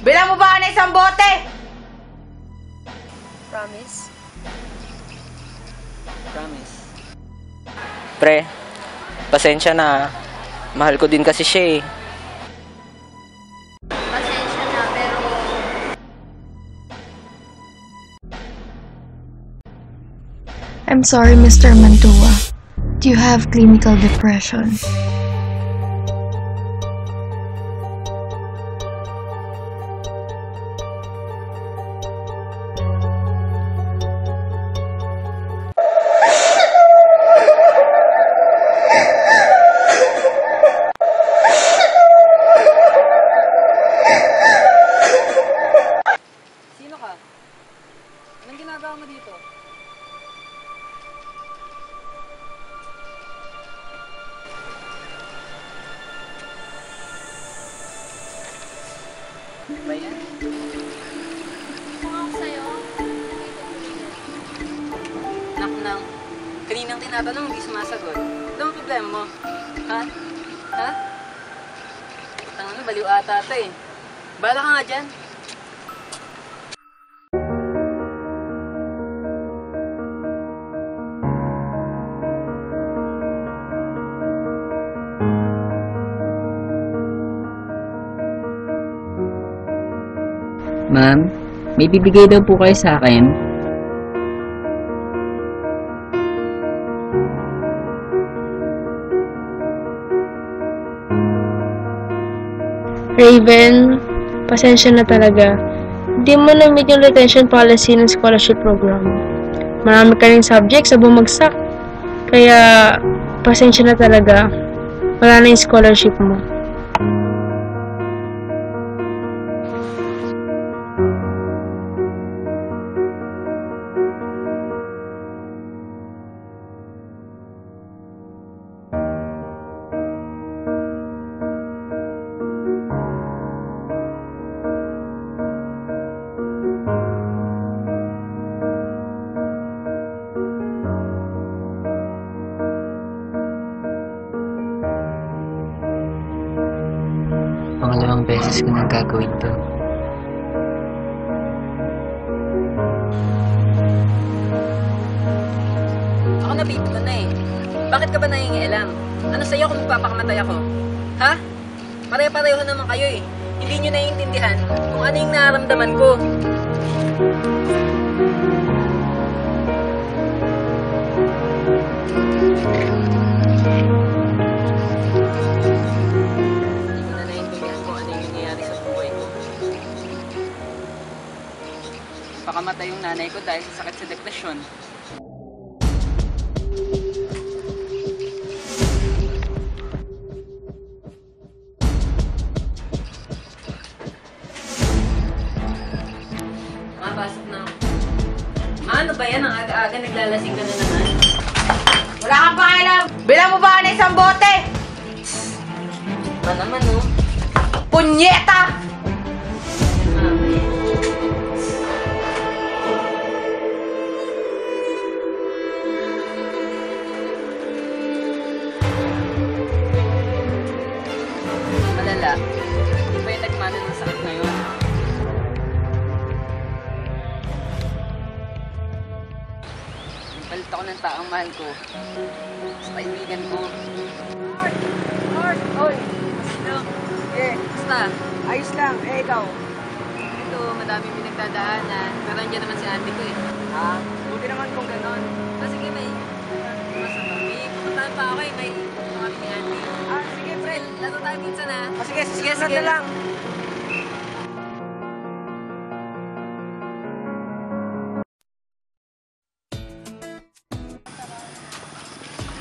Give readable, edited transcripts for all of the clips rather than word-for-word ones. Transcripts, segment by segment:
Bilang mo ba na isang bote? Promise? Promise. Pre, pasensya na. Mahal ko din kasi siya eh. Pasensya na, pero... I'm sorry, Mr. Mantua. Do you have clinical depression? Sino ka? Anong ginagawa mo dito? Ba yan? Kung ako sa'yo, Nak, kaninang tinatanong, hindi sumasagot. Ano ang problema mo? Ha? Ha? Tangan, baliw ata ito eh. Bala ka nga dyan. Ma'am, may bibigay daw po kayo sa akin. Raven, pasensya na talaga. Hindi mo na-meet yung retention policy ng scholarship program. Marami ka rin subjects sa bumagsak. Kaya, pasensya na talaga. Wala na yung scholarship mo. Pangalawang beses ko nang gagawin to. Ako nabito na eh. Bakit ka ba nangingialam? Ano sa'yo kung magpapakamatay ako? Ha? Pare-pareho naman kayo eh. Hindi nyo naiintindihan kung ano yung nararamdaman ko. Hindi ko na naiintindihan kung ano yung nangyayari sa buhay ko. Pakamatay yung nanay ko dahil sa sakit sa depresyon. Pasok na ako. Ano ba yan? Ang aga-aga naglalasing ka na naman. Wala kang pakialam. Bilang mo ba na isang bote? Ba naman, oh? Punyeta! Malala. Hindi ba yung nagmana ng sakit ngayon? Palit ako ng taong mahal ko. Sa kaibigan ko. Oy! Eh, basta. Ayos lang. Eh, ikaw? Ito, madaming pinagdadaanan. Pero andyan naman si ate ko eh. Ha? Buti naman kung ganon. Sige, may pupuntahan pa ako eh. May kami ni ate. Sige, friend. Laro tayo minsan ha. Sige, susunod na lang.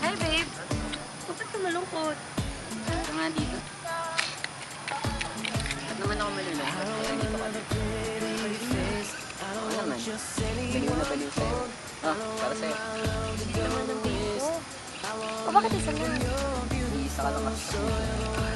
Hi, babe. Bakit ka malungkot? Ito nga dito. At naman ako malulungkot. Kaya dito ka. Oo naman. Baliw na baliw sa'yo. Para sa'yo. Hindi naman ng babe ko. O bakit isa mo? Iisa ka lang kasi sa buhay.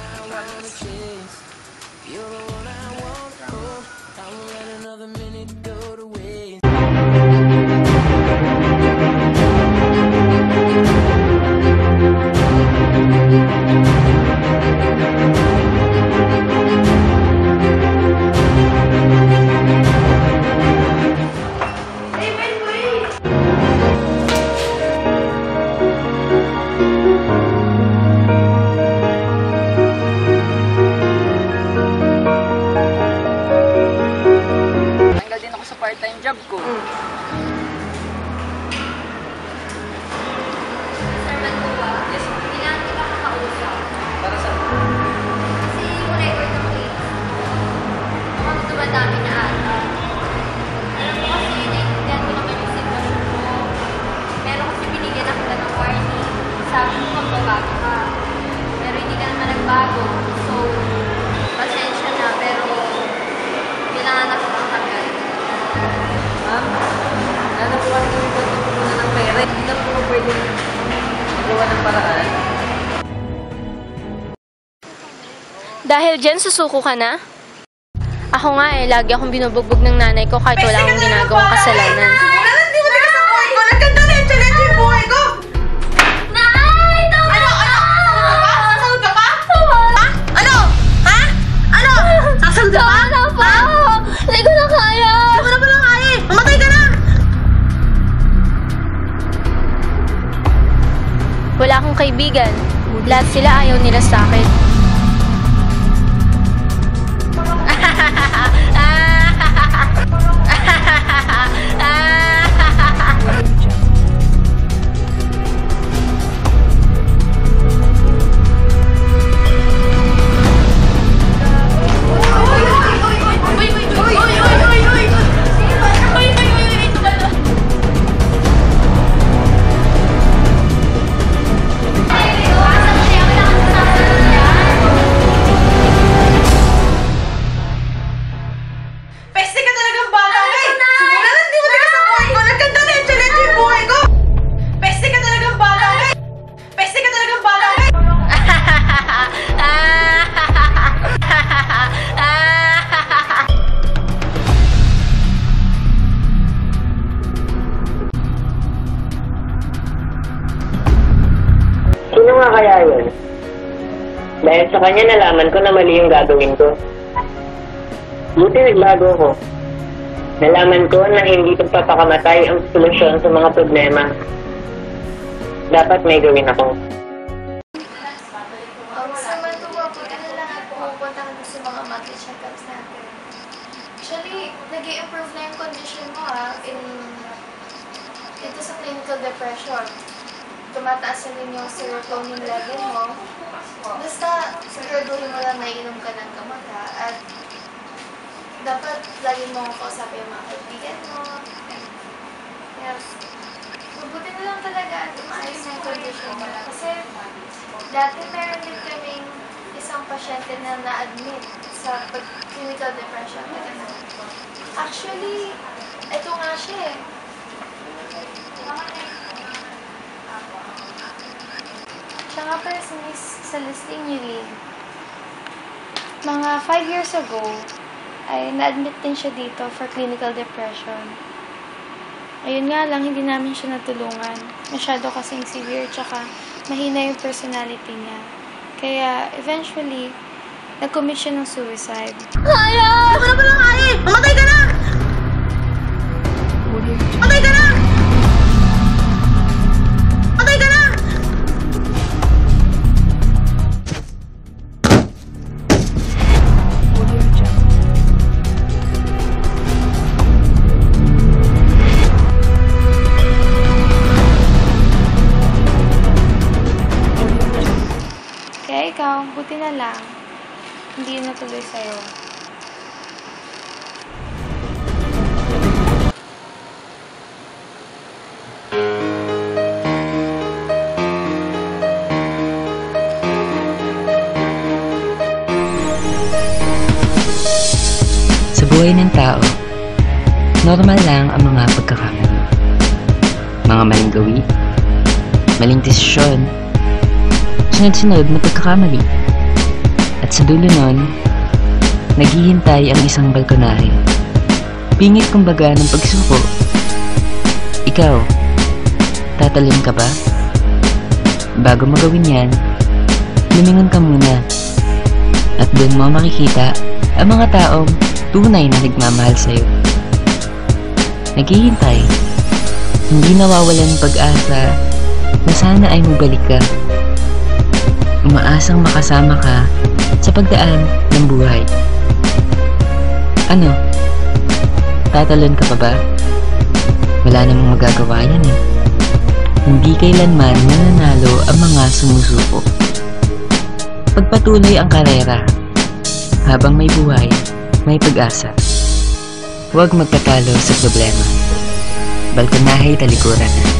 Dahil dyan, susuko ka na? Ako nga lagi akong binubugbog ng nanay ko kahit wala akong ginagawang kasalanan. Hindi mo tigas ang buhay ko. Nagkanda-leche-leche yung buhay ko. Nay! Tama Ano? Sasagot ka pa? Ha? Ano? Ha? Ano? Sasagot ka pa? na po! Hindi ko na kaya! Hindi mo na pala kaya eh. Mamatay ka na! Wala akong kaibigan. Lahat sila ayaw nila sa akin. Peste ka talagang bata ka eh! Simula na hindi mo tigas ang buhay ko. Nagkanda-leche-leche yung buhay ko. Peste ka talagang bata ka eh! Peste ka talagang bata ka eh! Sino nga kaya yun? Dahil sa kanya nalaman ko na mali yung gagawin ko. Buti nagbago ko. Nalaman ko na hindi pagpapakamatay ang solusyon sa mga problema. Dapat may gawin ako. Sa matuwa po, na lang at pupunta kami sa mga monthly check-ups natin. Actually, nag-i-improve na yung condition mo ito sa clinical depression. Tumataas na rin yung serotonin level mo. Basta, siguraduhin mo lang na inom ka ng gamot at dapat lagi mo kausapin yung mga kaibigan mo. Yes. Mabuti na lang talaga at maayos na yung condition mo. Kasi dati meron din kaming isang pasyente na na-admit sa clinical depression. Actually, ito nga siya eh. Siya nga pala sa listing niyo rin. Mga 5 years ago, ay na-admit din siya dito for clinical depression. Ayun nga lang, hindi namin siya natulungan. Masyado kasing severe, tsaka mahina yung personality niya. Kaya, eventually, nag-commit siya ng suicide. Hindi mo na pala kaya eh! Mamatay ka na! Mamatay ka na! Mamatay ka na! Kaya ikaw, buti na lang. Hindi yun natuloy sa'yo. Sa buhay ng tao, normal lang ang mga pagkakamali. Mga maling gawi, maling desisyon, sunod-sunod na pagkakamali. At sa dulo nun, naghihintay ang isang balkonahe. Pingit kumbaga ng pagsuko. Ikaw, tatalon ka ba? Bago magawin yan, lumingon ka muna. At doon mo makikita ang mga taong tunay na nagmamahal sa'yo. Naghihintay, hindi nawawalan ng pag-asa na sana ay mabalik ka. Umaasang makasama ka sa pagdaan ng buhay. Ano? Tatalon ka pa ba? Wala namang magagawa yan eh. Hindi kailanman nananalo ang mga sumusuko. Pagpatuloy ang karera. Habang may buhay, may pag-asa. Huwag magtatalo sa problema. Balkonahe talikuran na.